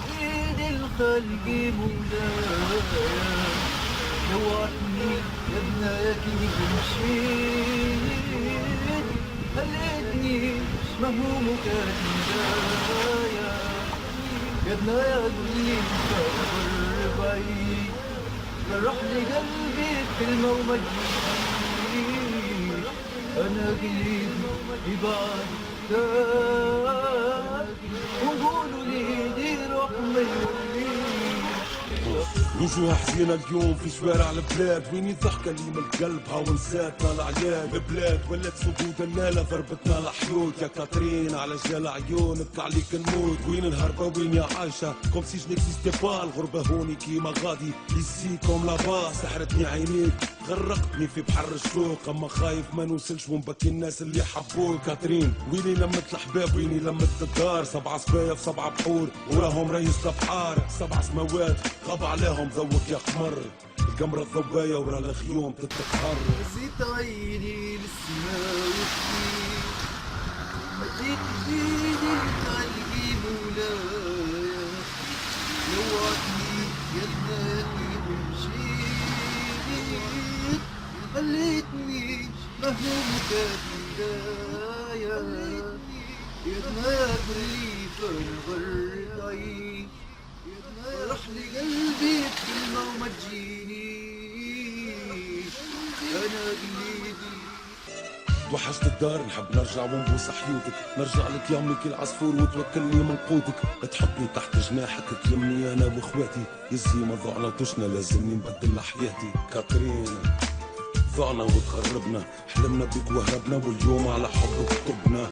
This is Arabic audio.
سيد الخلق مولاي نوعتني يا ابنك مشيت خليتني مهمومك الهدايا يا ابنايا اللي انت بعيد جرح لي قلبي بكلمة ومجيد انا قلبي يبعد وقولوا لي دي روح ما يوليش وجوه حزينة اليوم في شوارع البلاد، ويني الضحكة اللي من القلب هاو نساتنا العياد. البلاد ولات سدود النالة ضربتنا الحيوط، يا كاترين على جال عيونك عليك نموت. وين الهربة وين يا عايشة كوم سي جنكسيستي با، الغربة هوني كيما غادي ليسي كوم لابا. سحرتني عينيك غرقتني في بحر الشوق، اما خايف ما نوصلش ونبكي الناس اللي حبوك. كاترين ويني لمت الحباب ويني لمت الدار، 7 صبايا في 7 بحور وراهم ريس البحار. 7 سماوات غاب عليهم ذوق يا قمر، القمرة الضوايا ورا الخيوم تتقهر. زيت عيني للسماء وبكي مديت ايدي لقلبي مولاي نوعتني يا ابني ومشيت خليتني مهموم كالبداية يا ابنك اللي في الغرب عيش راح لي قلبي بكلمة وما تجينيش أنا قلبي. توحشت الدار نحب نرجع ونبوس حيوتك، نرجع لك يا امي كي العصفور وتوكلني من قوتك. تحطني تحت جناحك تلمني انا واخواتي، يزي ضعنا وتشنا لازمني نبدل حياتي. كاترين ضعنا وتغربنا، حلمنا بيك وهربنا واليوم على حبك طبنا.